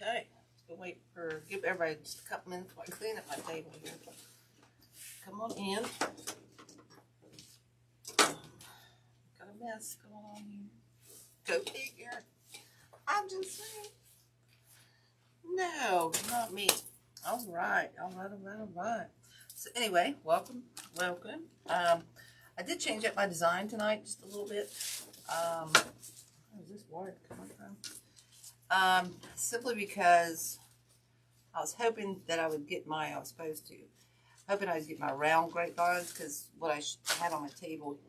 Okay, we'll wait for, give everybody just a couple minutes while I clean up my table here. Come on in. Got a mess going on here. Go figure. I'm just saying. No, not me. All right. So anyway, welcome. I did change up my design tonight just a little bit. Where's this wire coming from? Simply because I was hoping that I would get my, hoping I would get my round grapevines, because what I had on my table,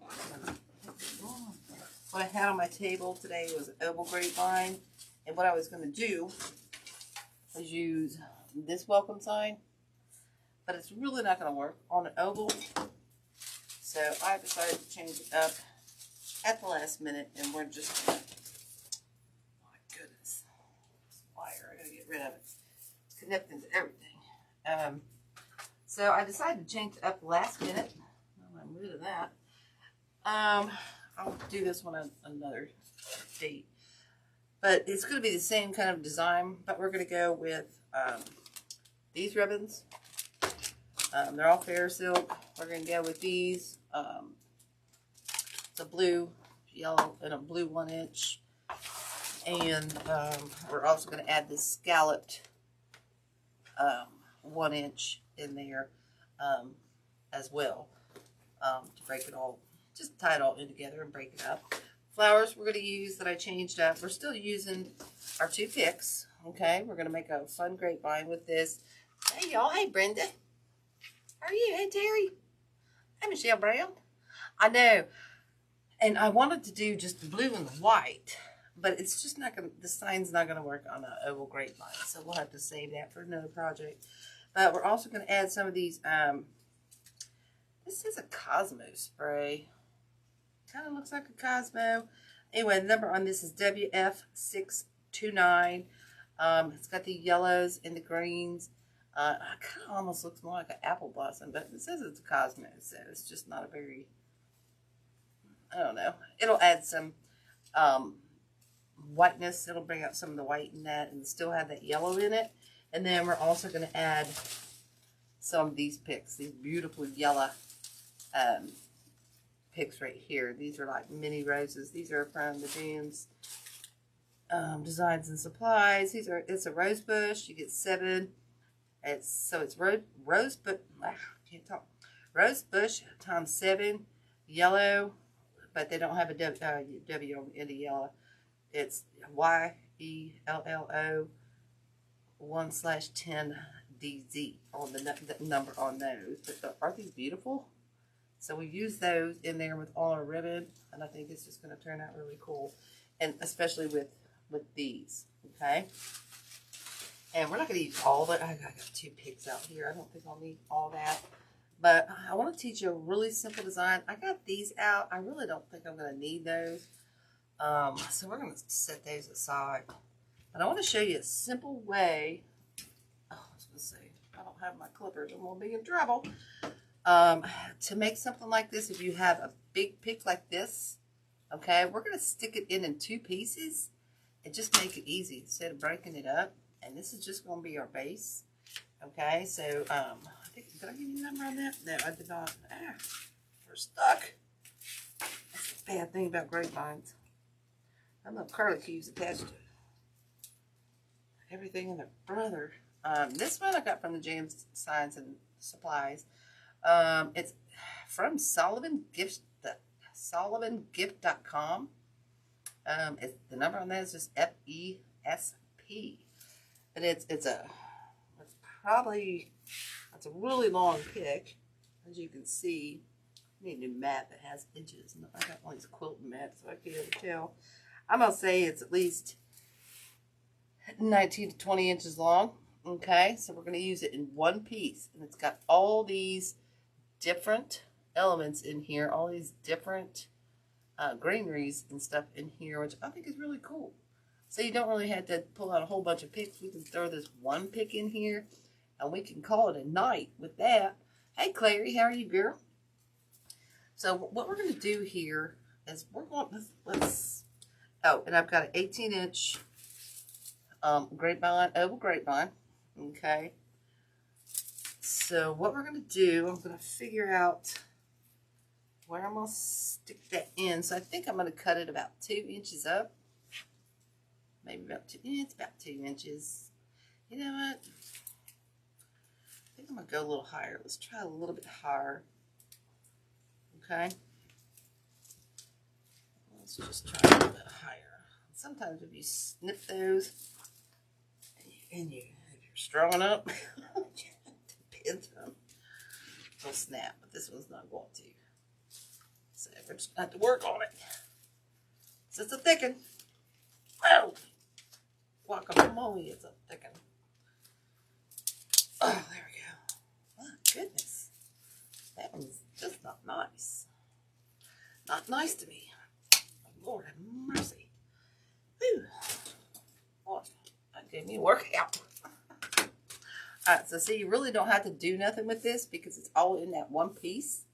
today was an oval grapevine, and what I was going to do was use this welcome sign, but it's really not going to work on an oval, so I decided to change it up at the last minute, and we're just, my goodness, this wire, I gotta get rid of it. It's connected to everything. So I decided to change it up last minute. I'm rid of that. I'll do this one on another date. But it's going to be the same kind of design, but we're going to go with these ribbons. They're all fair silk. We're going to go with these. It's a blue, yellow, and a blue 1-inch. And we're also going to add this scalloped 1-inch in there as well, to break it all, just tie it all in together and break it up. Flowers we're going to use that I changed up. We're still using our 2 picks. Okay, we're going to make a fun grapevine with this. Hey y'all, hey Brenda. How are you? Hey Terry. Hey Michelle Brown. I know. And I wanted to do just the blue and the white, but it's just not going to, the sign's not going to work on an oval grapevine. So we'll have to save that for another project. But we're also going to add some of these, this is a Cosmo spray. Kind of looks like a Cosmo. Anyway, the number on this is WF629. It's got the yellows and the greens. It kind of almost looks more like an apple blossom, but it says it's a Cosmo, so it's just not a very, I don't know. It'll add some whiteness. It'll bring out some of the white in that and still have that yellow in it. And then we're also going to add some of these picks, these beautiful yellow picks right here. These are like mini roses. These are from the James Designs and Supplies. It's a rose bush. You get 7. It's rose bush times 7 yellow, but they don't have a W on the end of yellow. It's YELLO 1/10DZ on the number on those. But aren't these beautiful? So we use those in there with all our ribbon, and I think it's just going to turn out really cool, and especially with these. Okay. And we're not going to use all that. I got 2 picks out here. I don't think I'll need all that. But I want to teach you a really simple design. I got these out. I really don't think I'm going to need those. So we're going to set those aside. But I want to show you a simple way. Oh, I was going to say, if I don't have my clippers, I'm going to be in trouble. To make something like this, if you have a big pick like this, okay, we're going to stick it in 2 pieces and just make it easy instead of breaking it up. And this is just going to be our base. Okay, so I think, did I give you a number on that? No, I did not. We're stuck. That's the bad thing about grapevines. I know curlicues attached to everything and their brother. This one I got from the James Designs and Supplies. It's from SolomonGift.com. The number on that is just FESP. And it's a really long pick, as you can see. I need a new mat that has inches. I got all these quilting mats, so I can't even tell. I'm gonna say it's at least 19 to 20 inches long. Okay, so we're gonna use it in 1 piece, and it's got all these different elements in here, all these different greeneries and stuff in here, which I think is really cool. So you don't really have to pull out a whole bunch of picks. We can throw this 1 pick in here, and we can call it a night with that. Hey, Clary, how are you, girl? So what we're going to do here is we're going to, oh, and I've got an 18-inch grapevine, oval grapevine. Okay. So what we're going to do, I'm going to figure out where I'm going to stick that in. So I think I'm going to cut it about 2 inches up. Maybe about 2, it's about 2 inches. You know what? I think I'm going to go a little higher. Let's try a little bit higher. Okay. Let's just try a little bit higher. Sometimes if you snip those, and if you're strong enough, depends on, it'll snap, but this one's not going to. So we're just going to have to work on it. So it's a thicken. Oh! Guacamole is a thicken. Oh, there we go. My goodness. That one's just not nice. Not nice to me. Lord have mercy. Whew. Boy, that gave me a workout. Alright, so see, you really don't have to do nothing with this because it's all in that one piece.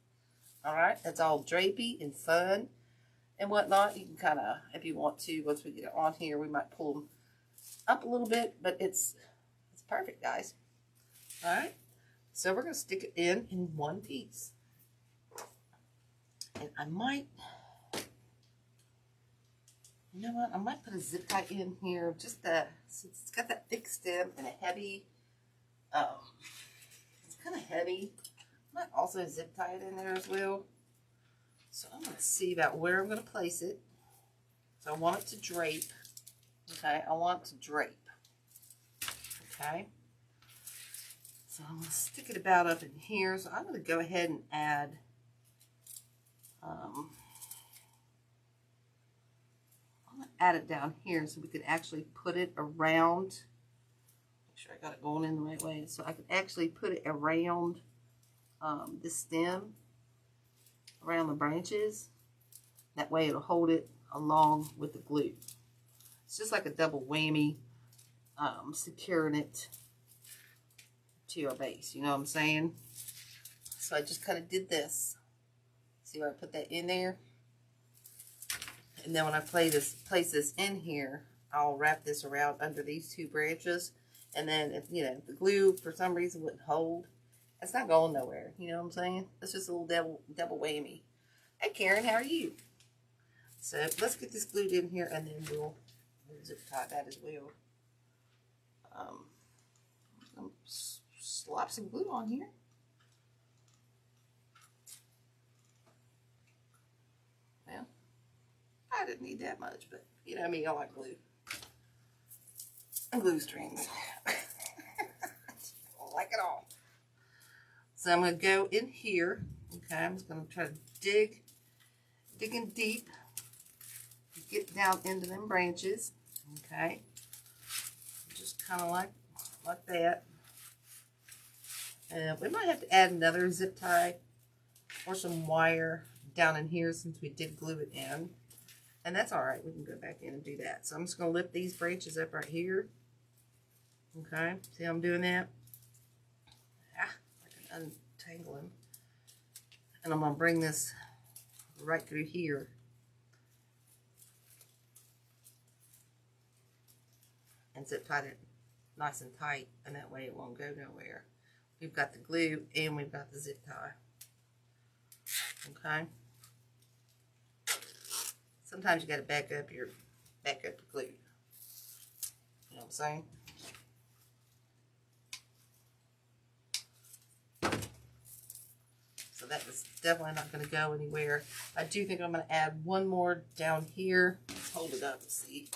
Alright, it's all drapey and fun and whatnot. You can kind of, if you want to, once we get it on here, we might pull them up a little bit, but it's perfect, guys. Alright, so we're going to stick it in one piece. And I might, you know what, I might put a zip tie in here, just since it's got that thick stem and a heavy, it's kind of heavy. I might also zip tie it in there as well. So I'm going to see about where I'm going to place it. So I want it to drape. Okay, I want it to drape. Okay. So I'm going to stick it about up in here. So I'm going to go ahead and add, I'm going to add it down here so we could actually put it around. Make sure I got it going in the right way. So I can actually put it around the stem, around the branches. That way it'll hold it along with the glue. It's just like a double whammy, securing it to our base. You know what I'm saying? So I just kind of did this. See where I put that in there? And then when I place this in here, I'll wrap this around under these 2 branches. And then if, you know, the glue for some reason wouldn't hold, it's not going nowhere. You know what I'm saying? It's just a little double whammy. Hey Karen, how are you? So let's get this glued in here and then we'll zip tie that as well. I'm going to slap some glue on here. Well, I didn't need that much, but you know me, I like glue. And glue strings. I like it all. So I'm going to go in here. Okay, I'm just going to try to dig in deep. Get down into them branches. Okay. Just kind of like that. And we might have to add another zip tie or some wire down in here since we did glue it in. And that's all right. We can go back in and do that. So I'm just going to lift these branches up right here. Okay. See how I'm doing that? I can untangle them. And I'm going to bring this right through here. And zip tie it nice and tight. And that way it won't go nowhere. We've got the glue and we've got the zip tie. Okay. Sometimes you got to back up the glue. You know what I'm saying? So that is definitely not going to go anywhere. I do think I'm going to add one more down here. Let's hold it up and see.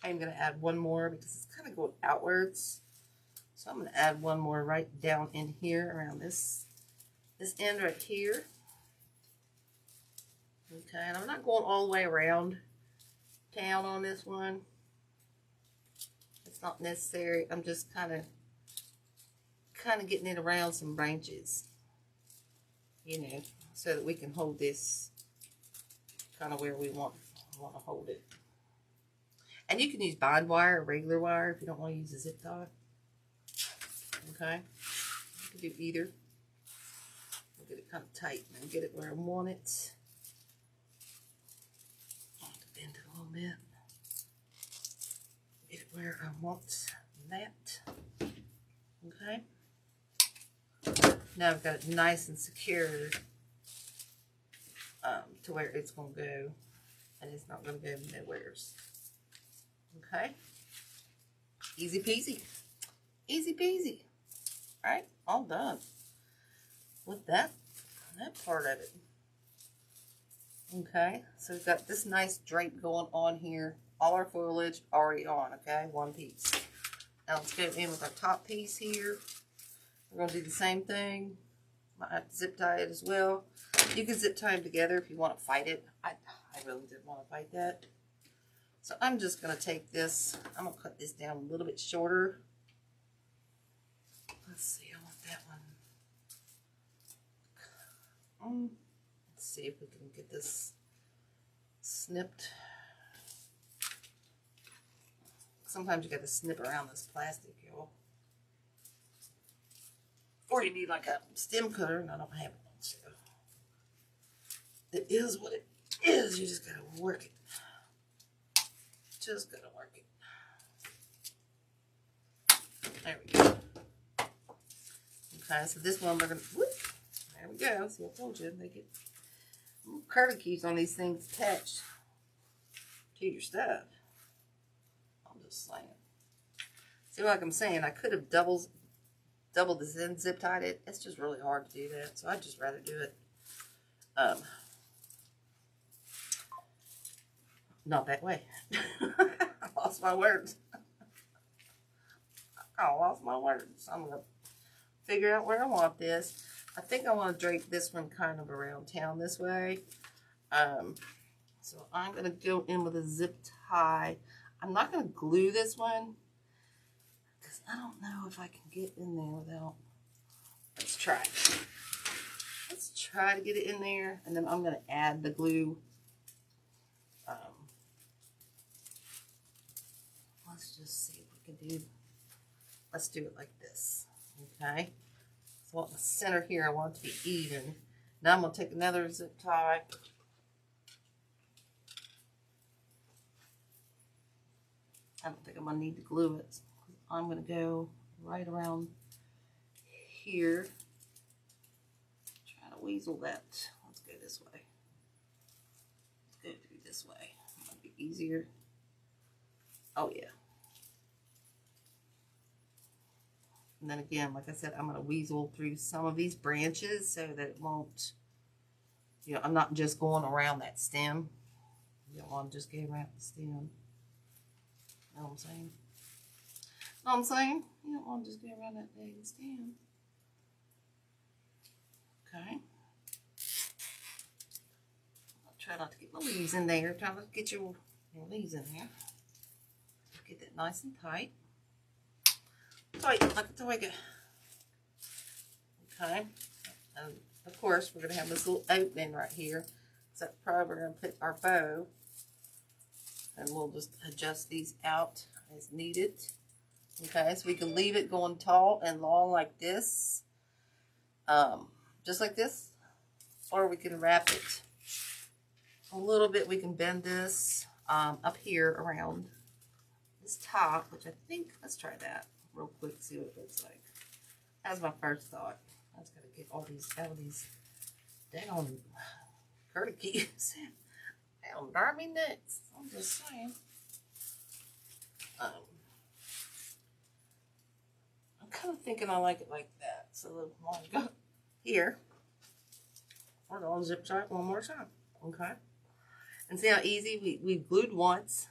I'm going to add one more because it's kind of going outwards. So I'm going to add one more right down in here around this end right here. Okay, and I'm not going all the way around town on this one. It's not necessary. I'm just kind of getting it around some branches, you know, so that we can hold this kind of where we want to hold it. And you can use bind wire or regular wire if you don't want to use a zip tie. Okay, you can do either. We'll get it kind of tight and get it where I want it. I'll have to bend it a little bit. want that. Okay. Now I've got it nice and secure to where it's going to go, and it's not going to go nowheres. Okay. Easy peasy. Easy peasy. All right, all done with that part of it. Okay, so we've got this nice drape going on here. All our foliage already on, okay? One piece. Now let's go in with our top piece here. We're going to do the same thing. Might have to zip tie it as well. You can zip tie them together if you want to fight it. I really didn't want to fight that. So I'm just going to take this. I'm going to cut this down a little bit shorter. Let's see, I want that one. Let's see if we can get this snipped. Sometimes you got to snip around this plastic, y'all. Or you need like a stem cutter, and I don't have one, so it is what it is. You just gotta work it. Just gotta work it. There we go. Okay, so this one we're gonna, whoop, there we go. See, I told you, they get curly keys on these things attached to your stuff. I'm just saying. See, like I'm saying, I could have doubled this and zip tied it. It's just really hard to do that, so I'd just rather do it not that way. I lost my words. I lost my words. I'm gonna figure out where I want this. I think I want to drape this one kind of around town this way. So I'm gonna go in with a zip tie. I'm not gonna glue this one because I don't know if I can get in there without. Let's try. Let's try to get it in there, and then I'm gonna add the glue. Let's just see if we can do. Let's do it like this. Okay. So on the center here, I want it to be even. Now I'm gonna take another zip tie. I don't think I'm gonna need to glue it. I'm gonna go right around here. Try to weasel that. Let's go this way. Let's go through this way. Might be easier. Oh yeah. And then again, like I said, I'm gonna weasel through some of these branches so that it won't, you know, I'm not just going around that stem. You don't want to just go around the stem. Know what I'm saying? Know what I'm saying? You don't want to just go around that dang stem. Okay. I'll try not to get my leaves in there. Try not to get your leaves in there. Get that nice and tight. Tight, like a tiger. Okay. And of course, we're going to have this little opening right here. So that's probably we're going to put our bow. And we'll just adjust these out as needed. Okay, so we can leave it going tall and long like this. Just like this. Or we can wrap it a little bit. We can bend this up here around this top, which I think, let's try that real quick, see what it looks like. That was my first thought. I was going to get all these out of these down curly keys. Down darn me nuts. I'm just saying. I'm kind of thinking I like it like that. So when I go here, we're going to zip tie it one more time. Okay. And see how easy we glued once.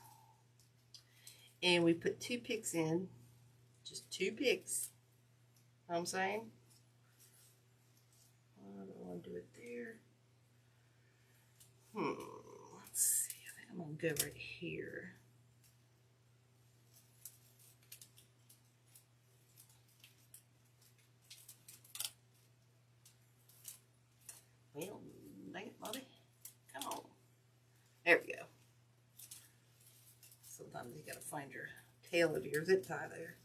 And we put 2 picks in. Just 2 picks. Know what I'm saying? I don't want to do it there. Let's see. I think I'm going to go right here. Well, dang it, buddy. Come on. There we go. Sometimes you got to find your tail of your zip tie there.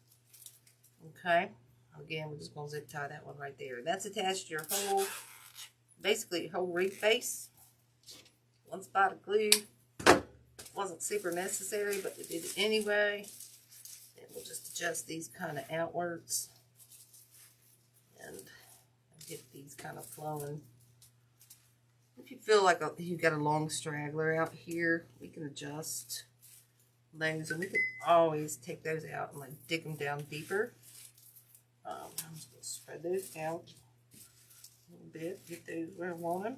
Okay. Again, we're just going to zip tie that one right there. That's attached to your whole, basically your whole wreath base. One spot of glue. Wasn't super necessary, but it did it anyway. Then we'll just adjust these kind of outwards and get these kind of flowing. If you feel like you've got a long straggler out here, we can adjust those, and we can always take those out and like dig them down deeper. I'm just going to spread those out a little bit, get those where I want them.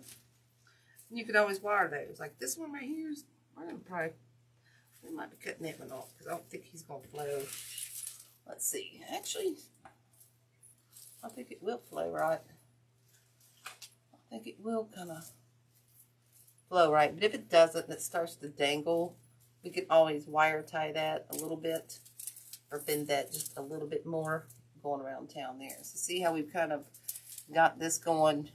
And you can always wire those. Like this one right here, we're going to we might be cutting that one off because I don't think he's going to flow. Let's see. Actually, I think it will flow right. I think it will kind of flow right, but if it doesn't and it starts to dangle, we can always wire tie that a little bit or bend that just a little bit more going around town there. So see how we've kind of got this going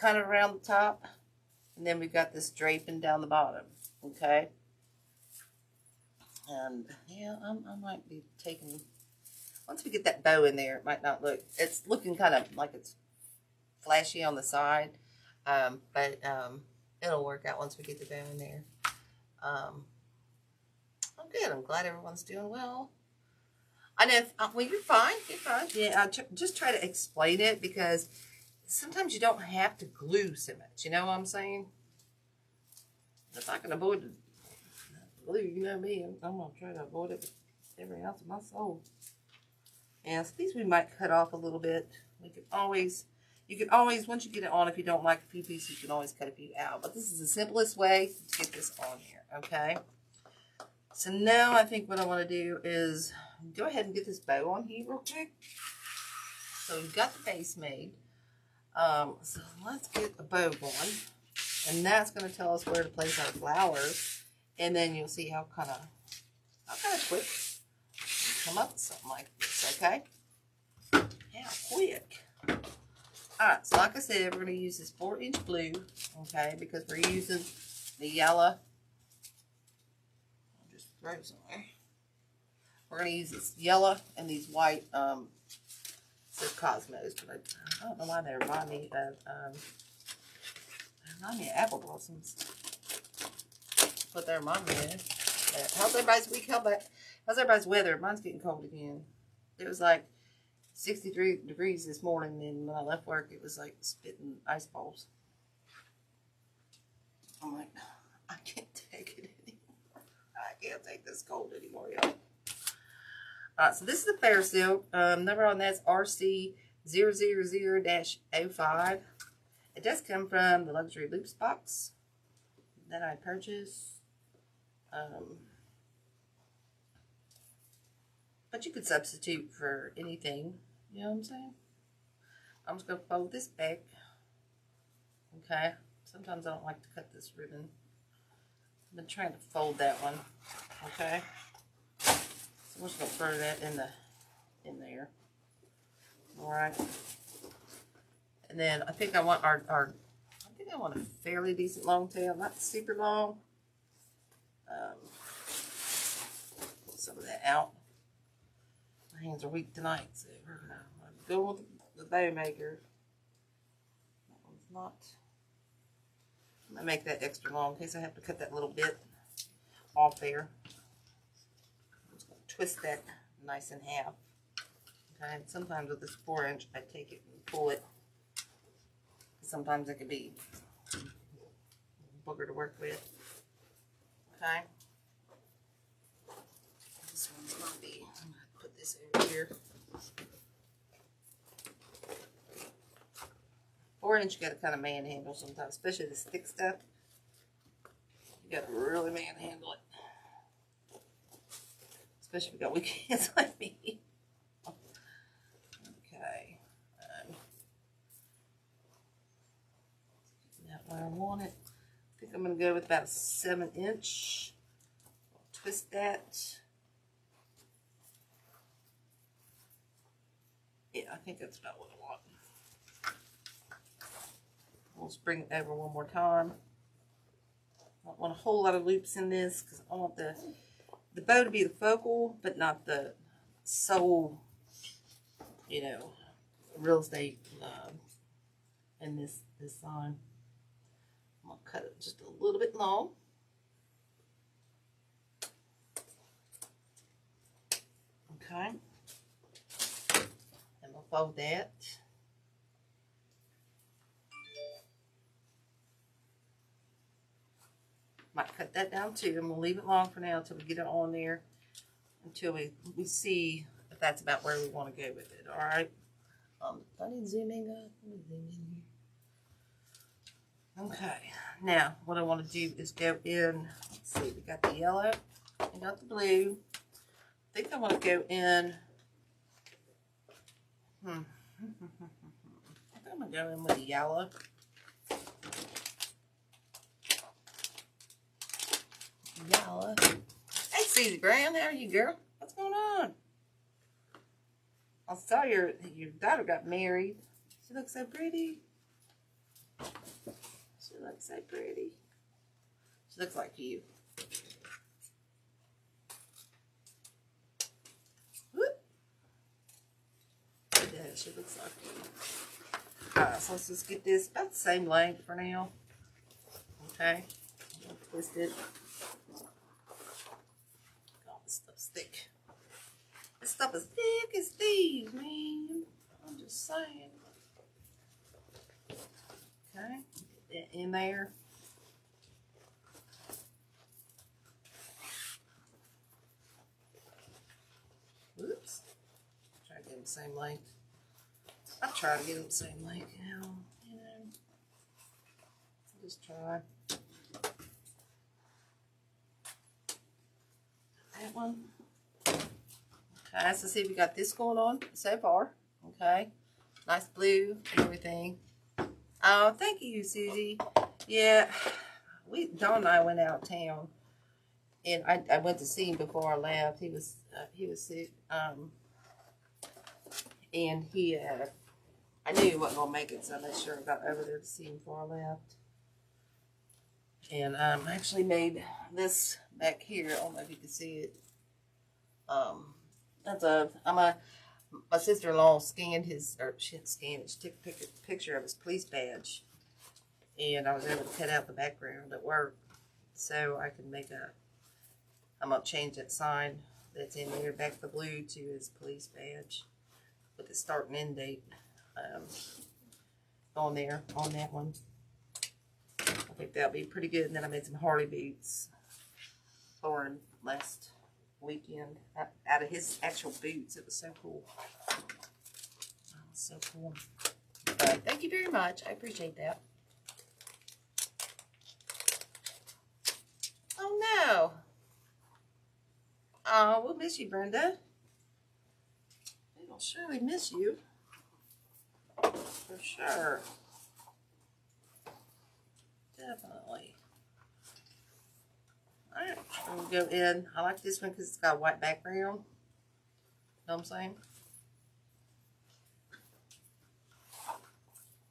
kind of around the top, and then we've got this draping down the bottom, okay? And yeah, I might be taking, once we get that bow in there, it might not look, it's looking kind of like it's flashy on the side, but it'll work out once we get the bow in there. I'm good. I'm glad everyone's doing well. I know, well, you're fine. You're fine. Yeah, just try to explain it because sometimes you don't have to glue so much. You know what I'm saying? If I can avoid the glue, you know me, I'm going to try to avoid it with every ounce of my soul. Yeah, so these we might cut off a little bit. We can always, you can always, once you get it on, if you don't like a few pieces, you can always cut a few out. But this is the simplest way to get this on here, okay? So now I think what I want to do is go ahead and get this bow on here real quick. So we've got the base made. So let's get a bow going. And that's going to tell us where to place our flowers. And then you'll see how kind of quick come up with something like this, okay? How quick. Alright, so like I said, we're going to use this 4-inch blue, okay, because we're using the yellow. I'll just throw some there. We're going to use this yellow and these white, Cosmos, but I don't know why they remind me of, apple blossoms. That's what they remind me of. How's everybody's week? How's everybody's weather? Mine's getting cold again. It was like 63 degrees this morning, and when I left work, it was like spitting ice balls. I'm like, I can't take it anymore. I can't take this cold anymore, y'all. Alright, so this is the Fair Silk. Number on that's RC000-05. It does come from the Luxury Loops box that I purchased. But you could substitute for anything. You know what I'm saying? I'm just going to fold this back. Okay. Sometimes I don't like to cut this ribbon. I've been trying to fold that one. Okay. So we're just going to throw that in there. Alright. And then I think I want I think I want a fairly decent long tail, not super long. Put some of that out. My hands are weak tonight, so we're gonna go with the bow maker. That one's not. I'm gonna make that extra long in case I have to cut that little bit off there. I'm just gonna twist that nice in half. Okay, and sometimes with this 4-inch, I take it and pull it. Sometimes it can be booger to work with. Okay. This one's gonna be, I'm gonna put this over here. 4-inch, you gotta kind of manhandle sometimes, especially this thick stuff. You gotta really manhandle it. Especially if you got weak hands like me. Okay. Where I want it. I think I'm going to go with about a 7-inch. Twist that. Yeah, I think that's about what I want. We'll just bring it over one more time. I don't want a whole lot of loops in this because I want the bow to be the focal, but not the sole, you know, real estate in this sign. I'm going to cut it just a little bit long. Okay. And we'll fold that. Might cut that down too, and we'll leave it long for now until we get it on there, until we see if that's about where we want to go with it. All right. I need to zoom in, guys. Let me zoom in here. Okay. Now, what I want to do is go in. Let's see. We got the yellow and got the blue. I think I want to go in. I think I'm gonna go in with the yellow. Yellow. Hey, Susie Brown, how are you, girl? What's going on? I saw your daughter got married. She looks so pretty. She looks so pretty. She looks like you. Whoop. Yeah, she looks like you. Alright, so let's just get this about the same length for now. Okay. Twist it. Stuff's thick. This stuff is thick as thieves, man. I'm just saying. Okay, get that in there. Oops. Try to get them the same length. I try to get them the same length, you know. Just try. That one. Okay, so see, we got this going on so far. Okay, nice blue and everything. Oh, thank you, Susie. Yeah, Dawn and I went out of town, and I went to see him before I left. He was sick. And I knew he wasn't gonna make it, so I made sure I got over there to see him before I left. And I actually made this back here. I don't know if you can see it. My sister-in-law scanned his, or she didn't scan it, she took a picture of his police badge. And I was able to cut out the background at work. So I can I'm going to change that sign that's in there, back the blue, to his police badge. With the start and end date on there, on that one. I think that'll be pretty good. And then I made some Harley boots for him last weekend out of his actual boots. It was so cool. Oh, so cool. But thank you very much. I appreciate that. Oh no. Oh, we'll miss you, Brenda. We'll surely miss you. For sure. Definitely. Alright, we'll go in. I like this one because it's got a white background. Know what I'm saying?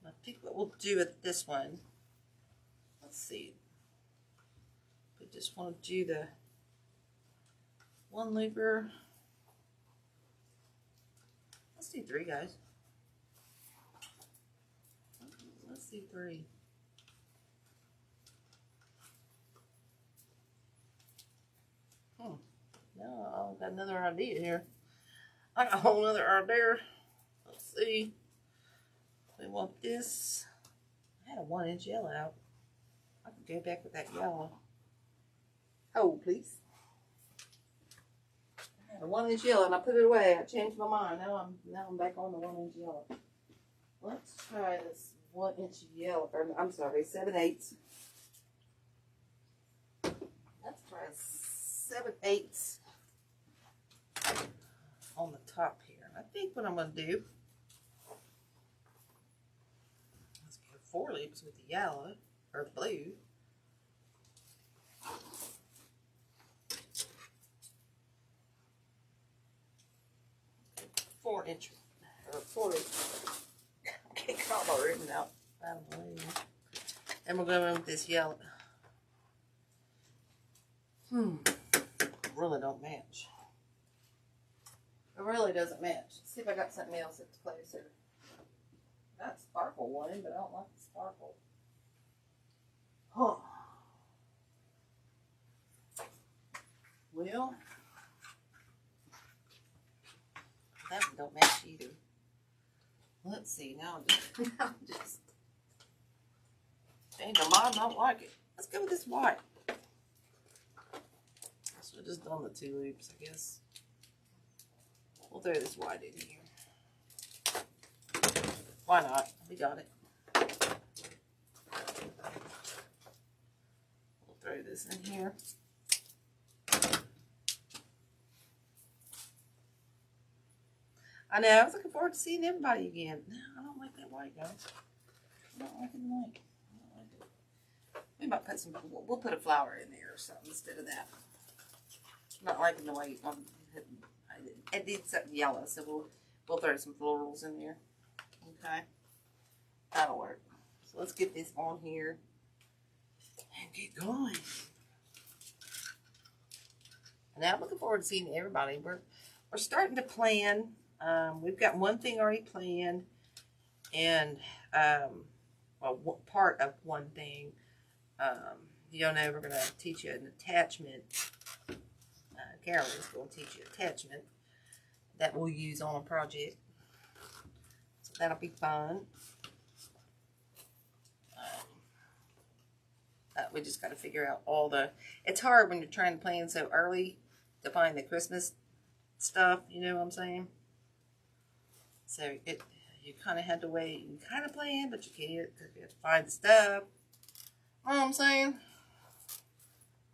I think what we'll do with this one, let's see. We just want to do the one looper. Let's do 3, guys. Let's do 3. No, I've got another idea here. I got a whole other idea. Let's see. We want this. I had a 1-inch yellow out. I could go back with that yellow. Hold, please. I had a 1-inch yellow and I put it away. I changed my mind. Now I'm back on the 1-inch yellow. Let's try this 1-inch yellow. Or, I'm sorry, 7/8. Let's try 7/8 on the top here. I think what I'm going to do, let's go 4 loops with the yellow or the blue. Four inch get caught my ribbon out. And we're going in with this yellow. Really don't match. It really doesn't match. Let's see if I got something else that's closer. Got a sparkle one, but I don't like the sparkle. Huh. Well, don't match either. Let's see, now I'm just changed my mind, I don't like it. Let's go with this white. I should have just done the 2 loops, I guess. We'll throw this white in here. Why not? We got it. We'll throw this in here. I know, I was looking forward to seeing everybody again. No, I don't like that white, guys. I don't like it white. I don't like it. We might put some, we'll put a flower in there or something instead of that. I'm not liking the white. It needs something yellow, so we'll throw some florals in there. Okay, that'll work. So let's get this on here and get going. Now I'm looking forward to seeing everybody. We're starting to plan. We've got one thing already planned, and well, part of one thing. You know, we're going to teach you an attachment. Carolyn's going to teach you attachment that we'll use on a project. So that'll be fun. We just got to figure out all the... It's hard when you're trying to plan so early to find the Christmas stuff, you know what I'm saying? So you kind of had to wait and kind of plan, but you can't because you have to find the stuff. You know what I'm saying?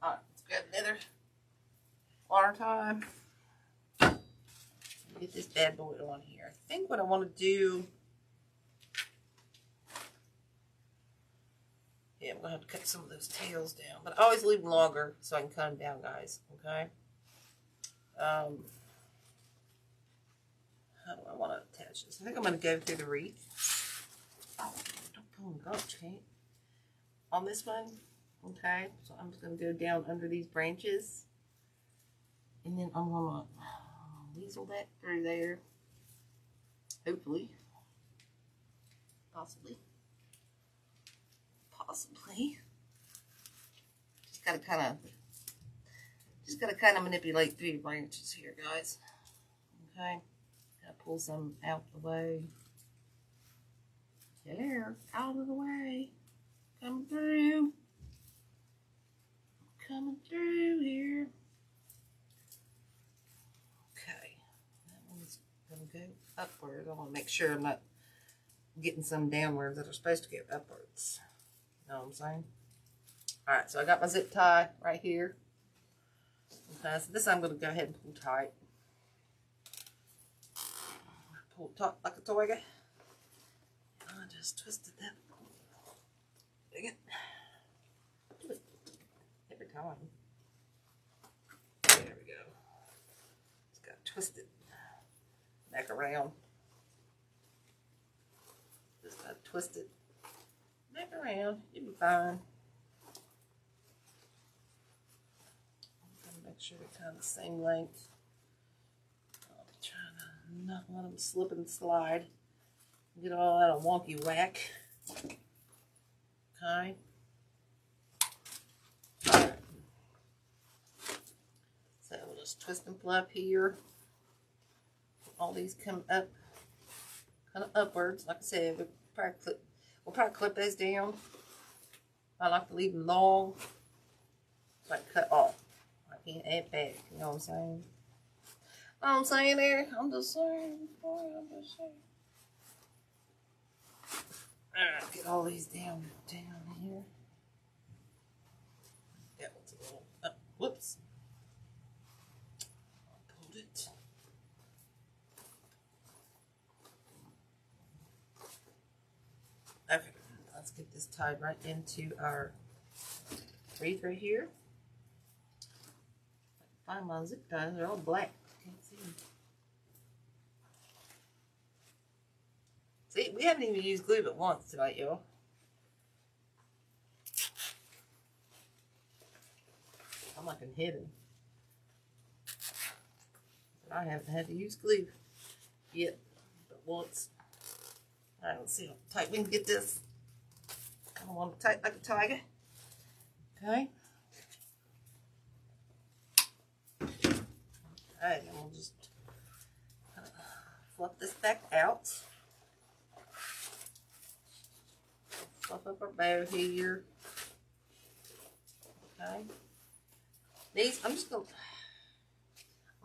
Alright, let's grab another water time. Get this bad boy on here. I think what I want to do... Yeah, I'm going to have to cut some of those tails down. But I always leave them longer so I can cut them down, guys. Okay? How do I want to attach this? I think I'm going to go through the wreath. Oh, don't pull them up, Kate. On this one, okay? So I'm just going to go down under these branches. And then I'm going to weasel that through there. Hopefully. Possibly. Just gotta kind of manipulate through the branches here, guys. Okay, gotta pull some out the way. There, out of the way. Coming through here. Okay, that one's gonna go upward. I want to make sure I'm not getting some downwards that are supposed to go upwards. Know what I'm saying? Alright, so I got my zip tie right here. Okay, so this I'm going to go ahead and pull tight. Pull taut like a toiga. I just twisted that. Dang it. Do it every time. There we go. Just got to twist it back around. Just got to twist it back around, you'll be fine. I'm gonna make sure they're kind of the same length. I'm trying to not let them slip and slide. Get all out of wonky whack. Okay. Alright. So we'll just twist and flip here. All these come up, kind of upwards. Like I said, we'll probably clip those down. I like to leave them long. Like cut off. I can't add back. You know what I'm saying? Know what I'm saying there? I'm just saying. Alright, get all these down here. That one's a little up. Whoops. I pulled it. Okay, let's get this tied right into our wreath right here. Find my zip ties, they're all black. Can't see them. See, we haven't even used glue but once tonight, y'all. I'm like I'm hidden. But I haven't had to use glue yet, but once. Alright, let's see how tight we can get this. I don't want it tight like a tiger. Okay. Alright, then we'll just fluff this back out. Fluff up our bow here. Okay. These, I'm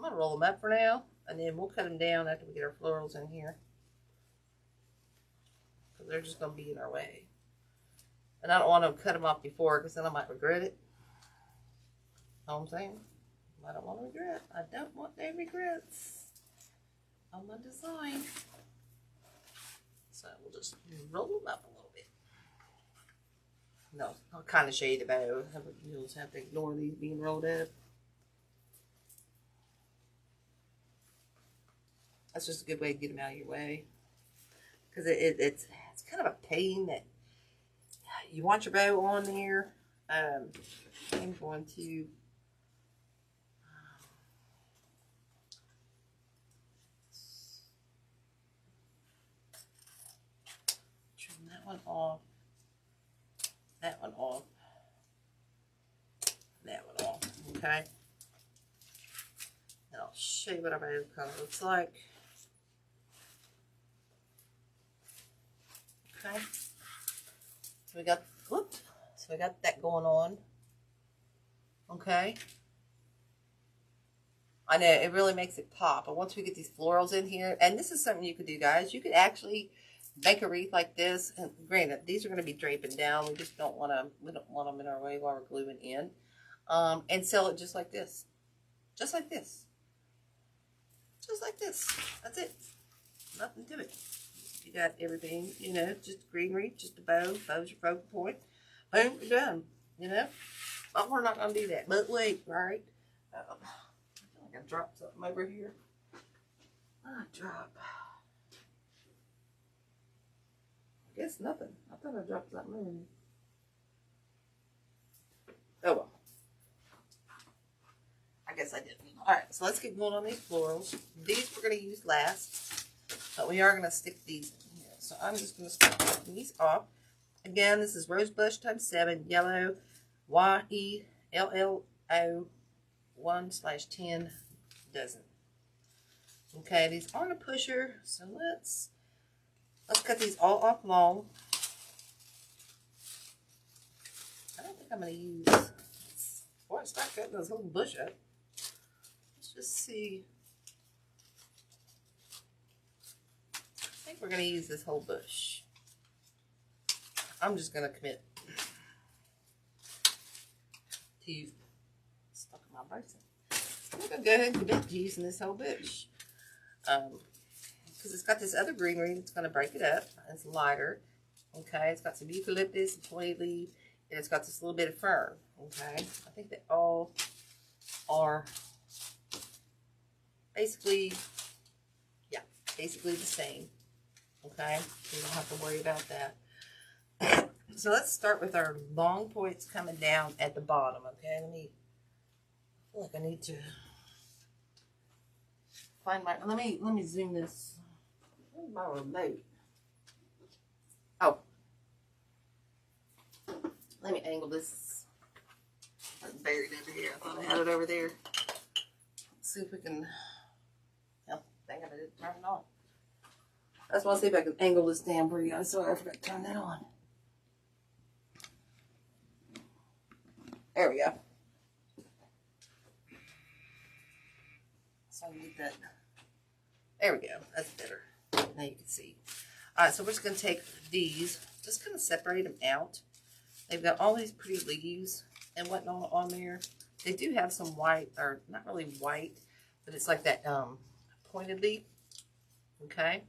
gonna roll them up for now, and then we'll cut them down after we get our florals in here. Because they're just gonna be in our way. And I don't want to cut them off before, because then I might regret it. Know what I'm saying? I don't want to regret. I don't want any regrets on my design. So we'll just roll them up a little bit. No, I'll kind of shade the bow. You'll just have to ignore these being rolled up. That's just a good way to get them out of your way. Because it's kind of a pain that you want your bow on there. I'm going to trim that one off. That one off. That one off. Okay. And I'll show you what our bow kind of looks like. Okay. So we got, whoops. So we got that going on. Okay. I know it really makes it pop. But once we get these florals in here, and this is something you could do, guys. You could actually make a wreath like this. And granted, these are going to be draping down. We just don't want to. We don't want them in our way while we're gluing in. And sell it just like this. Just like this. Just like this. That's it. Nothing to it. You got everything, you know, just a green wreath, just a bow. Bow's your focal point. Boom, you're done. You know? But we're not going to do that. But wait, right? I feel like I dropped something over here. I guess nothing. I thought I dropped something in here. Oh well. I guess I didn't. Alright, so let's get going on these florals. These we're going to use last. But we are going to stick these in here. So I'm just going to start taking these off. Again, this is Rosebush times 7, yellow, YELLO 1/10 dozen. Okay, these aren't a pusher, so let's cut these all off long. I don't think I'm going to use, before I start cutting this whole bush up, let's just see. I think we're going to use this whole bush. I'm just going to commit to stuck in my bison. I'm going to go ahead and commit to using this whole bush. Because it's got this other greenery that's going to break it up. It's lighter. Okay, it's got some eucalyptus, pointed leaf, and it's got this little bit of fern. Okay, I think they all are basically, yeah, basically the same. Okay, so you don't have to worry about that. So let's start with our long points coming down at the bottom. Okay, I feel like I need to find my, let me zoom this. Where's my remote? Oh, let me angle this. It's buried over here. I thought I had it over there. Let's see if we can, oh, dang it, I didn't turn it on. I just want to see if I can angle this down for you guys. Sorry, I forgot to turn that on. There we go. So I need that. There we go. That's better. Now you can see. Alright, so we're just going to take these, just kind of separate them out. They've got all these pretty leaves and whatnot on there. They do have some white, or not really white, but it's like that pointed leaf. Okay.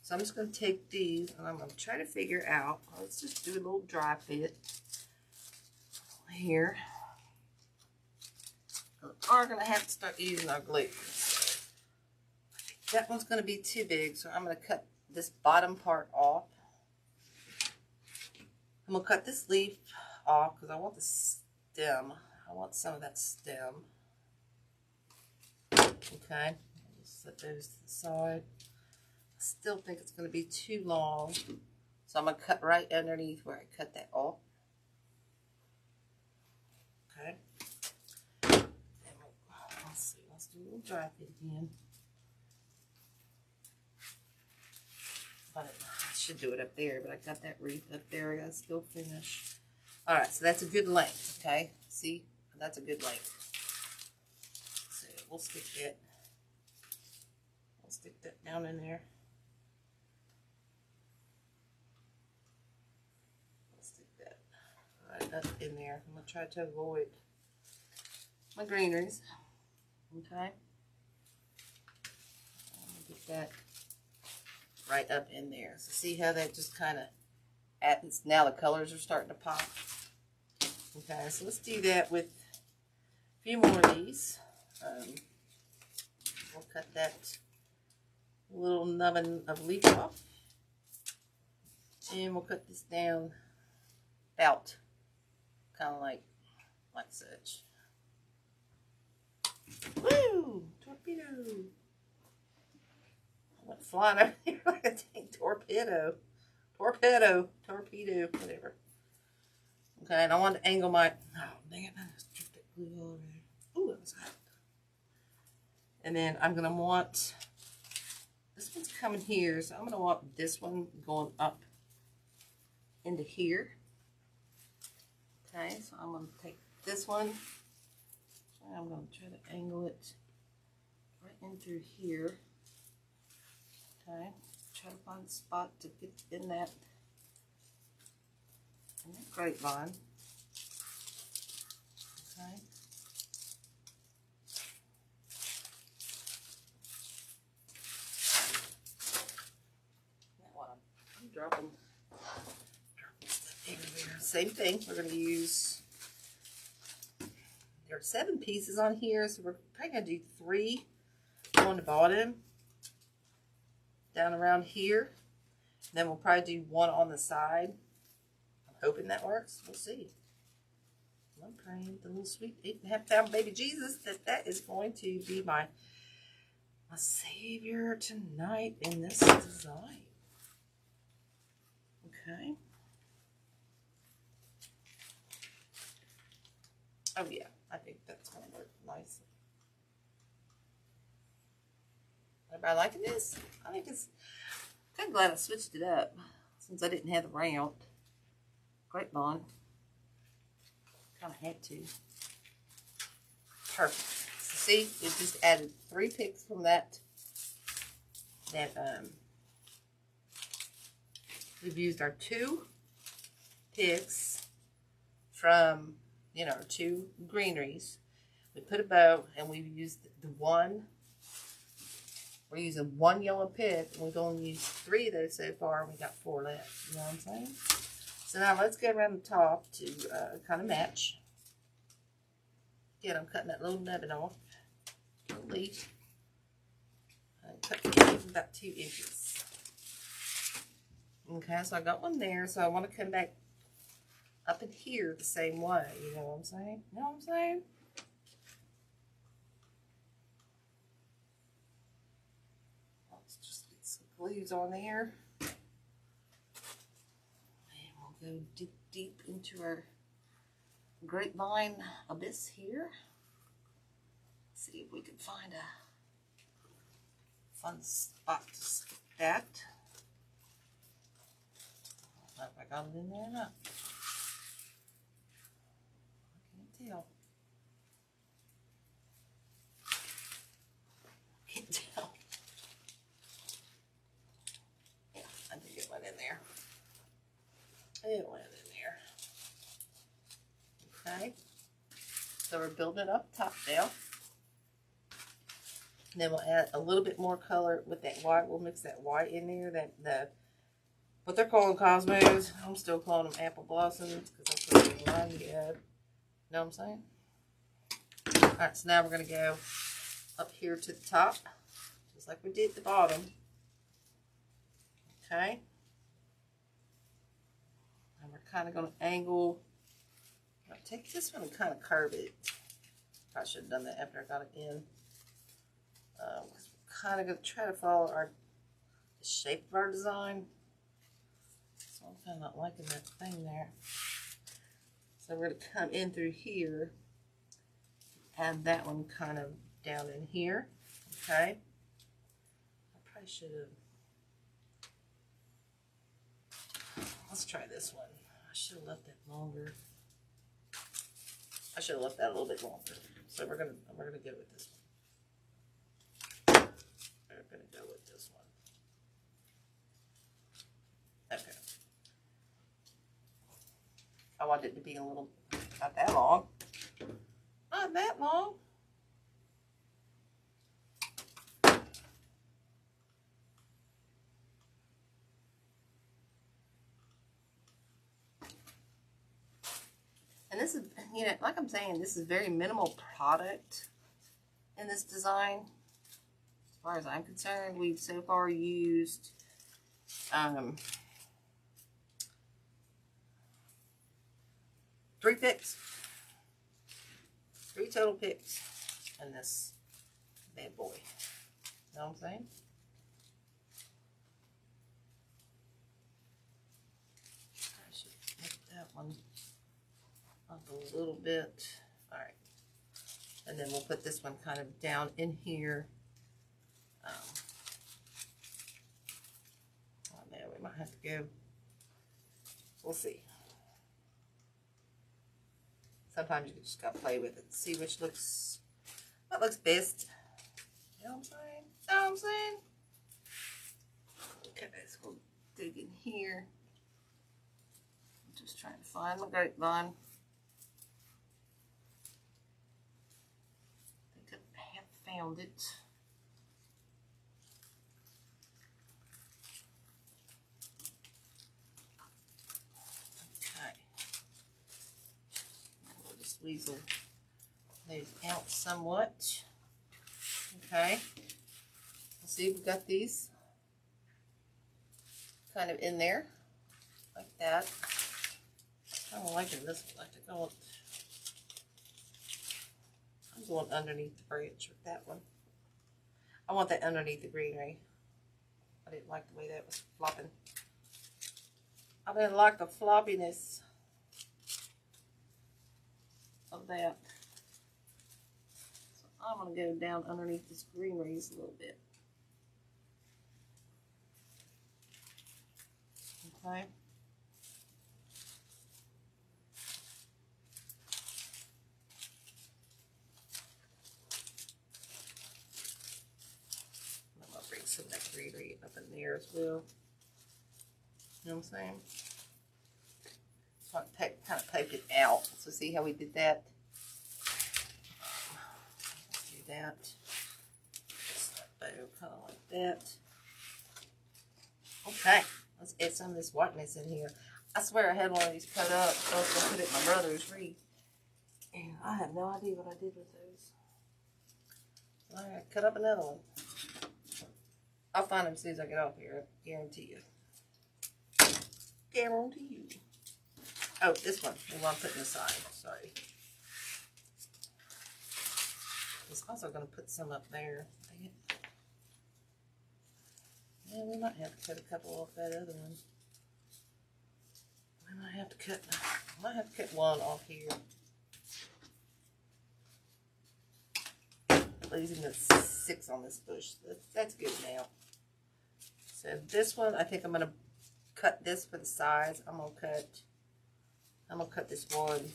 So I'm just going to take these and I'm going to try to figure out, let's just do a little dry fit here. We are going to have to start using our glue. That one's going to be too big, so I'm going to cut this bottom part off. I'm going to cut this leaf off because I want the stem. I want some of that stem. Okay, just set those to the side. I still think it's going to be too long, so I'm going to cut right underneath where I cut that off. Okay. Let's see. Let's do a little dry fit again. should do it up there, but I got that wreath up there. I gotta still finish. All right, so that's a good length, okay? See, that's a good length. So we'll stick that. We'll stick that down in there. We'll stick that right up in there. I'm gonna try to avoid my greeneries, okay? I'm gonna get that right up in there. So see how that just kind of happens. Now the colors are starting to pop. Okay, so let's do that with a few more of these. We'll cut that little nubbin of leaf off. And we'll cut this down about kind of like such. Woo! Torpedo! I went flying over here like a dang torpedo. Torpedo, whatever. Okay, and I want to angle my, oh dang it, I just dripped that glue all over there. Ooh, that was hot. And then I'm going to want, this one's coming here, so I'm going to want this one going up into here. Okay, so I'm going to take this one, and I'm going to try to angle it right in through here. Okay, try to find a spot to get in that grapevine. Okay. Now I'm dropping stuff everywhere. Same thing. We're going to use, there are 7 pieces on here, so we're probably going to do 3 on the bottom, down around here. And then we'll probably do 1 on the side. Hoping that works. We'll see. I'm praying the little sweet 8.5 pound baby Jesus that is going to be my savior tonight in this design. Okay. Oh yeah, I think that's going to work nice. Everybody liking this? I think it's. I'm glad I switched it up since I didn't have the round grapevine. Kind of had to. Perfect. So see, it just added 3 picks from that. We've used our 2 picks from, you know, our 2 greeneries. We put a bow, and we've used the 1. We're using 1 yellow pick, and we've only used 3 of those so far, and we got 4 left. You know what I'm saying? So now let's go around the top to kind of match. Again, I'm cutting that little nubbin off, little leaf. Cut the leaf about 2 inches. Okay, so I got one there, so I want to come back up in here the same way. You know what I'm saying? You know what I'm saying? Let's just get some glues on there. Go deep into our grapevine abyss here. See if we can find a fun spot to stick that. I don't know if I got it in there or not. I can't tell. Can't tell. Yeah, I think it went in there. It went in there. Okay. So we're building it up top now. And then we'll add a little bit more color with that white. We'll mix that white in there. What they're calling cosmos. I'm still calling them apple blossoms because that's what they line you up. Know what I'm saying? Alright, so now we're going to go up here to the top. Just like we did at the bottom. Okay. And we're kind of going to angle. I'll take this one and kind of curve it. I should have done that after I got it in. Because we're kind of going to try to follow the shape of our design. So I'm kind of not liking that thing there. So we're going to come in through here. Add that one kind of down in here. Okay. I probably should have. Let's try this one. I should have left that longer. I should have left that a little bit longer. So we're gonna go with this one. We're gonna go with this one. Okay. I want it to be a little, not that long. Not that long. And this is, you know, like I'm saying, this is very minimal product in this design. As far as I'm concerned, we've so far used 3 picks. 3 total picks in this bad boy. You know what I'm saying? I should make that one up a little bit. All right. And then we'll put this one kind of down in here. Oh man, we might have to go. We'll see. Sometimes you just gotta play with it, see which looks, what looks best. You know what I'm saying? You know what I'm saying? Okay, so we'll dig in here. I'm just trying to find my grapevine. I think I have found it. Weasel those out somewhat. Okay, let's see, we've got these kind of in there like that. I'm liking this one. I think I'm going underneath the branch with that one. I want that underneath the greenery. I didn't like the way that was flopping. I didn't like the floppiness of that. So I'm going to go down underneath this greeneries a little bit. Okay. I'm going to bring some of that greenery up in there as well. You know what I'm saying? Kind of poke it out. So see how we did that? Let's do that. Just that bow kind of like that. Okay, let's add some of this whiteness in here. I swear I had one of these cut up, so I was going to put it in my brother's wreath. And I have no idea what I did with those. So I gotta cut up another one. I'll find them as soon as I get off here. I guarantee you. Guarantee you. Oh, this one. The one I'm putting aside. Sorry. I was also going to put some up there. Dang it. Yeah, we might have to cut a couple off that other one. We might have to cut one off here. Losing the 6 on this bush. That's good now. So this one, I think I'm going to cut this for the size. I'm gonna cut this one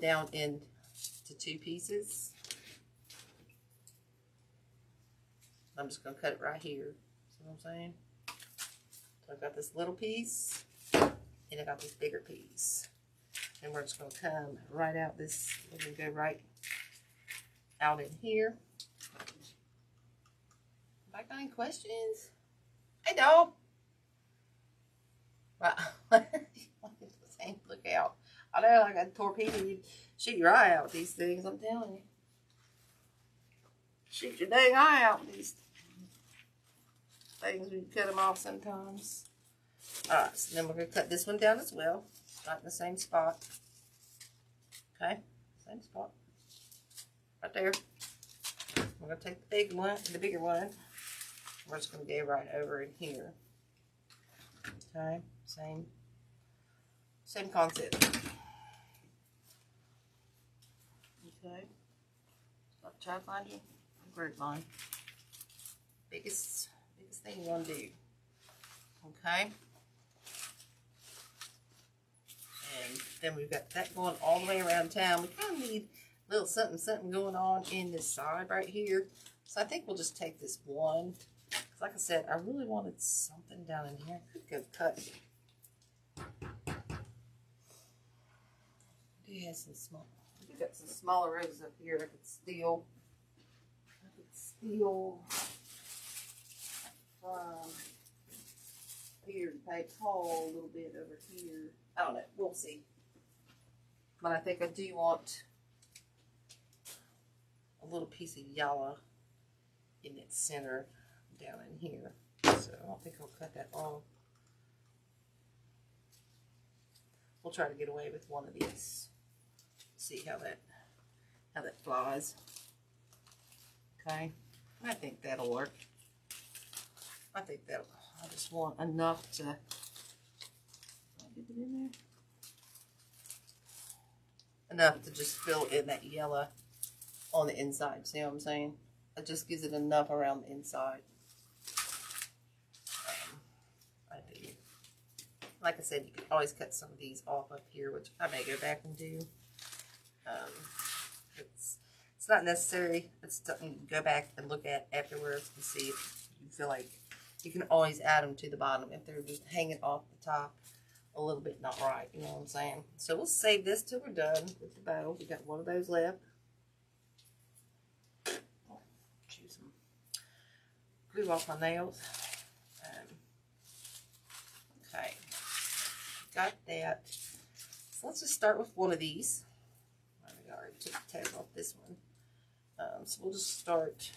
down into 2 pieces. I'm just gonna cut it right here. See what I'm saying? So I've got this little piece, and I got this bigger piece, and we're just gonna come right out this. We're gonna go right out in here. Have I got any questions? Hey, dog. Right. Look out. I know, like a torpedo, you shoot your eye out with these things, I'm telling you. Shoot your dang eye out with these things when you cut them off sometimes. Alright, so then we're going to cut this one down as well. Right in the same spot. Okay, same spot. Right there. We're going to take the bigger one. We're just going to go right over in here. Okay, same concept. Okay, I'll try to find you a grapevine. Biggest thing you want to do. Okay, And then we've got that going all the way around town. We kind of need a little something going on in this side right here. So I think we'll just take this one. Like I said, I really wanted something down in here. I could go cut. It has some small. We've got some smaller roses up here. I could steal from here and paint Paul a little bit over here. I don't know. We'll see. But I think I do want a little piece of yellow in its center down in here. So I don't think I'll cut that off. We'll try to get away with one of these. See how that flies. Okay. I think that'll work. I think that'll, I just want enough to, get it in there? Enough to just fill in that yellow on the inside. See what I'm saying? It just gives it enough around the inside. I do. Like I said, you can always cut some of these off up here, which I may go back and do. It's not necessary. It's something you can go back and look at afterwards and see if you feel like you can always add them to the bottom if they're just hanging off the top a little bit not right. You know what I'm saying? So we'll save this till we're done with the bow. We got one of those left. Choose some glue off my nails. Okay, got that. So let's just start with one of these. I already took the tag off this one. So we'll just start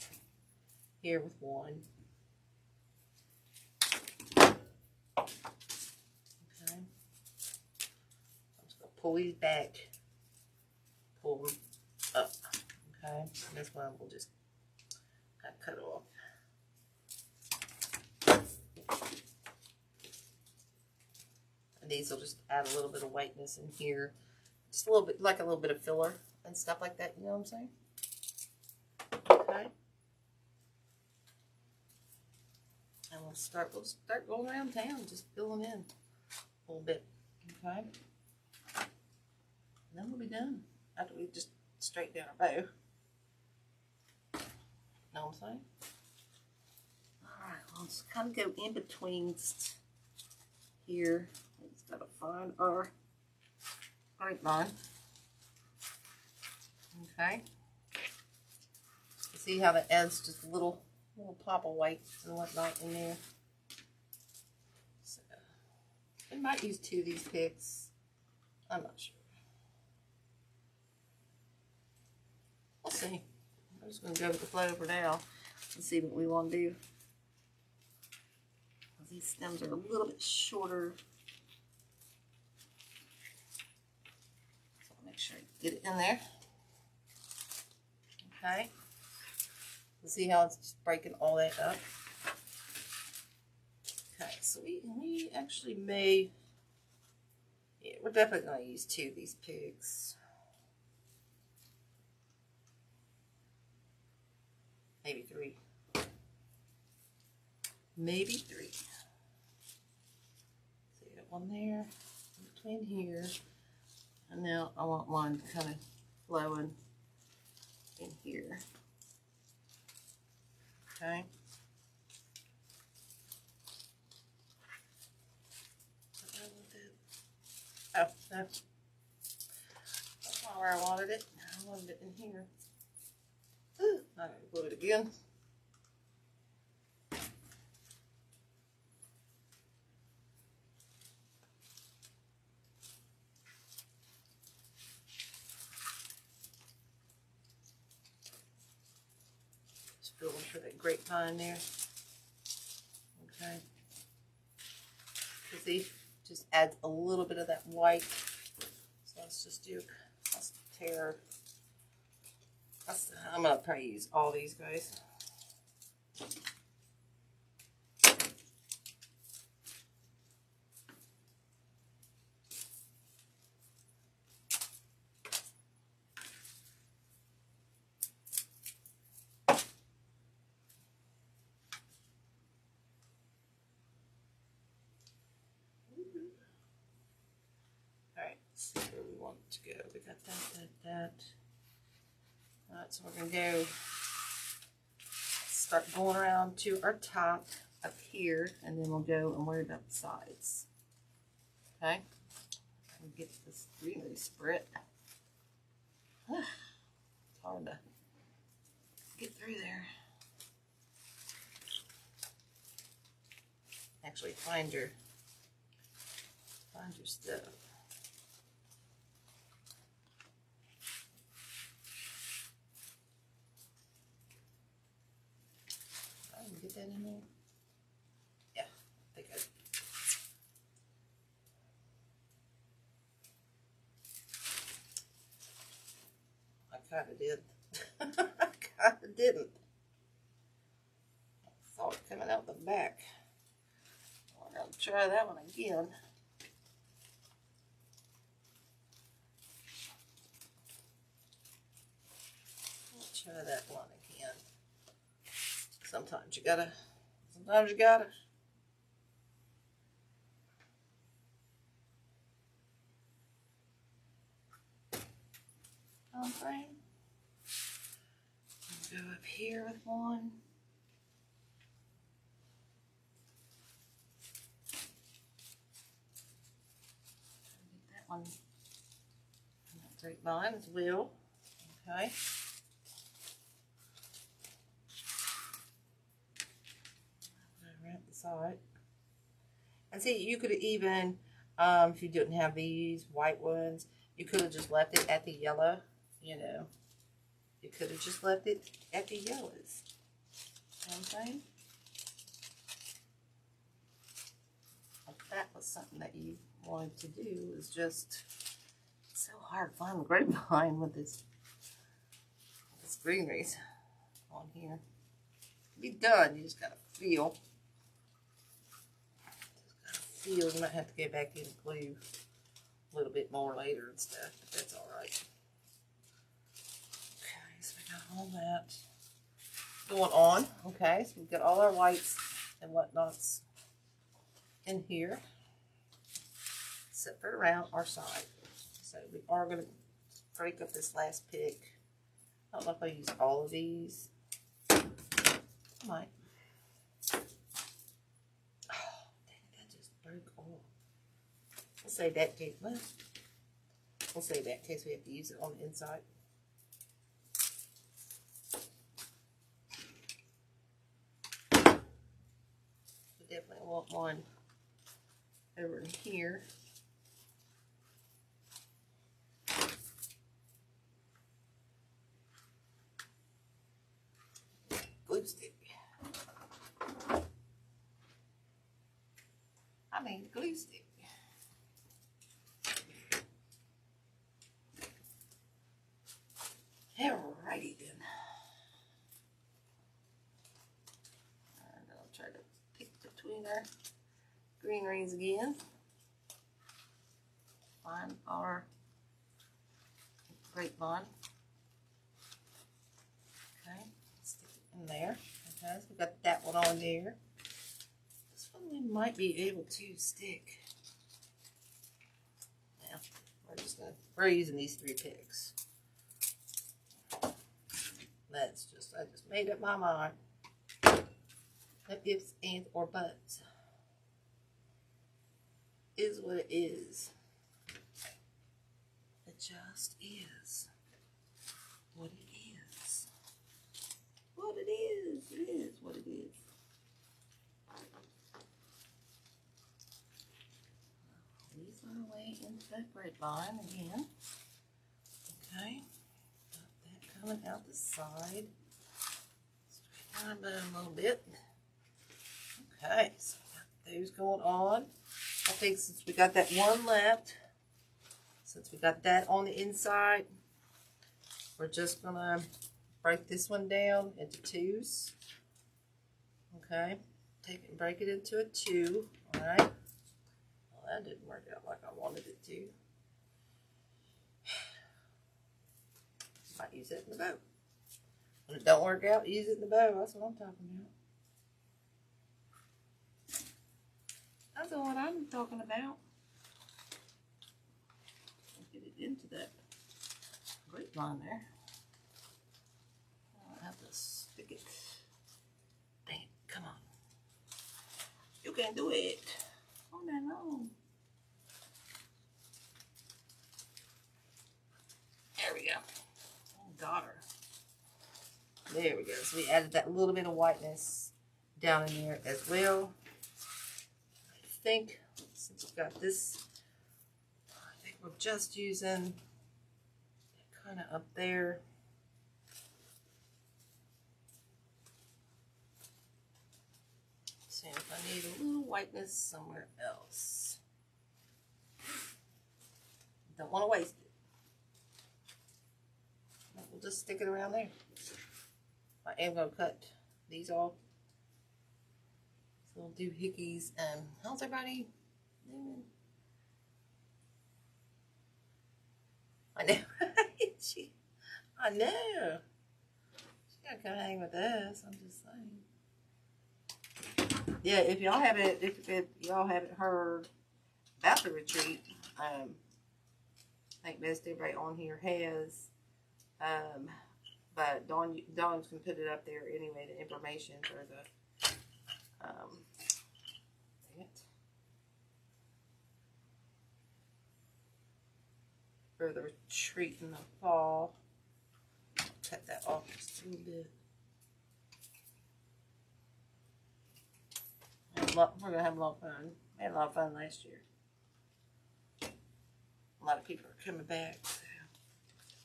here with one. Okay. I'm just going to pull these back, pull them up. Okay. And this one we'll just cut off. And these will just add a little bit of whiteness in here. Just a little bit, like a little bit of filler and stuff like that, you know what I'm saying? Okay. And we'll start going around town, just filling in a little bit, okay? And then we'll be done after we just straighten down our bow. Know what I'm saying? Alright, well, let's kind of go in between here. We just gotta find our grapevine. Okay. See how that adds just a little pop of white and whatnot in there. So we might use two of these picks. I'm not sure. We'll see. I'm just going to go with the flow for now and see what we want to do. These stems are a little bit shorter. So I'll make sure I get it in there. Okay. See how it's just breaking all that up. Okay, so we actually may, yeah, we're definitely going to use two of these picks. Maybe three. Maybe three. So you got one there, in between here, and now I want one kind of flowing in here. Okay. Oh, no. That's not where I wanted it. I wanted it in here. Ooh, I'm going to glue it again. Just feeling for that grapevine there. Okay. See, just adds a little bit of that white. So let's just do, let's tear. I'm going to probably use all these guys. Alright, to go. We got that. Alright, so we're going to go start going around to our top up here, and then we'll go and worry about the sides. Okay? And get this greenery spread. It's hard to get through there. Actually, find your stuff. I can get that in there. Yeah, I think I kind of did. I kind of didn't. I saw it coming out the back. We're going to try that one again. Try that one again. Sometimes you gotta. Okay. Go up here with one. Get that one. Grapevine as well. Okay. Around the side. And see, you could have even, if you didn't have these white ones, you could have just left it at the yellow, you know. You could have just left it at the yellows. You know what I'm saying? If that was something that you wanted to do, is just so hard to find the grapevine with this greeneries on here. Be done. You just gotta feel. You might have to go back in and glue a little bit more later and stuff, but that's all right. Okay, so we got all that going on. Okay, so we've got all our whites and whatnots in here, except for around our side. So we are going to break up this last pick. I don't know if I use all of these. I might. We'll save that case. We'll save that in case we have to use it on the inside. We definitely want one over in here. Glue stick. I mean glue stick. Alrighty then. And I'll try to pick between our greeneries again. Find our grapevine. Okay, stick it in there. Okay, so we got that one on there. This one we might be able to stick. Now, we're using these 3 picks. I just made up my mind. No ifs, ands, or buts. Is what it is. It just is what it is. What it is. It is what it is. These are our way into that grapevine again. Okay. Coming out the side. Straighten them a little bit. Okay, so we got those going on. I think since we got that one left, since we got that on the inside, we're just gonna break this one down into 2s. Okay, take it and break it into a 2. All right. Well, that didn't work out like I wanted it to. Might use it in the bow. When it don't work out, use it in the bow. That's what I'm talking about. That's what I'm talking about. Get it into that grapevine there. I'll have to stick it. Dang it, come on. You can do it. Oh, no. There we go. Oh, daughter. There we go. So we added that little bit of whiteness down in there as well. I think since we've got this, I think we're just using kind of up there. See if I need a little whiteness somewhere else. Don't want to waste it. We'll just stick it around there. I am going to cut these off. So we'll do hickeys. How's everybody doing? I know. I know. She got to come hang with us. I'm just saying. Yeah, if y'all haven't heard about the retreat, I think most everybody on here has. But Dawn's can put it up there anyway, the information for the, dang it. For the retreat in the fall. Cut that off just a little bit. We're going to have a lot of fun. We had a lot of fun last year. A lot of people are coming back. So.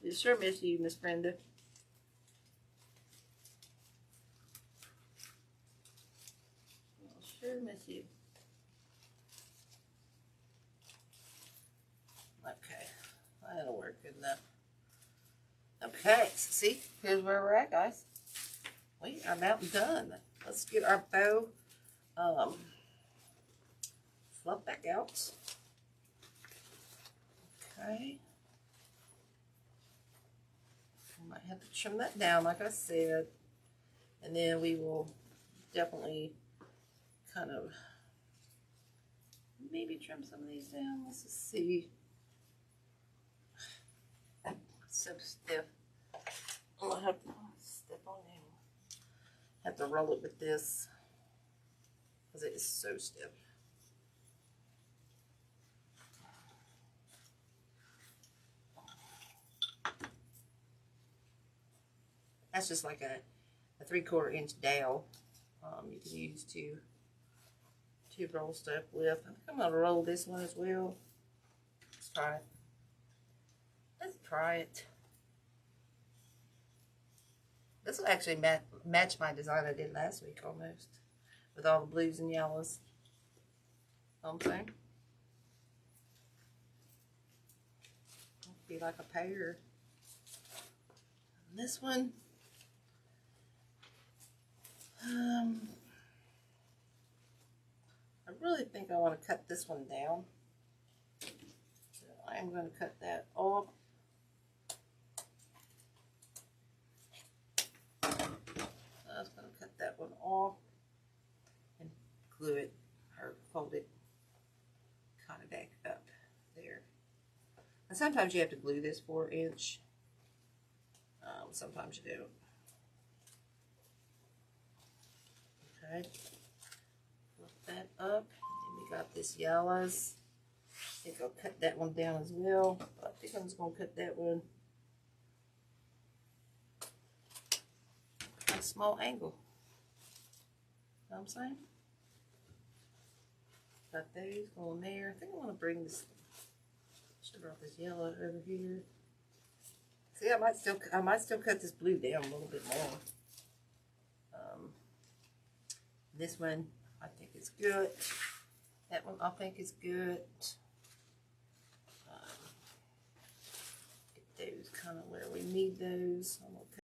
We sure miss you, Miss Brenda. We'll sure miss you. Okay, that'll work good enough. Okay, so see, here's where we're at, guys. We are about done. Let's get our bow fluff back out. Okay. Might have to trim that down, like I said, and then we will definitely kind of maybe trim some of these down. Let's just see. It's so stiff. I'm gonna have to step on it. Have to roll it with this because it is so stiff. That's just like a 3/4 inch dowel. You can use to roll stuff with. I think I'm gonna roll this one as well. Let's try it. Let's try it. This will actually match my design I did last week almost, with all the blues and yellows. You know what I'm saying? It'll be like a pair. And this one. I really think I want to cut this one down. So I am going to cut that off. I was going to cut that one off and glue it or fold it kind of back up there. And sometimes you have to glue this 4 inch. Sometimes you don't. Okay, flip that up, and we got this yellows. I think I'll cut that one down as well. I think I'm just going to cut that one at a small angle. You know what I'm saying? Got those going there. I think I want to bring this, should have brought this yellow over here. See, I might still cut this blue down a little bit more. This one, I think is good. That one, I think is good. Get those kind of where we need those. I'm gonna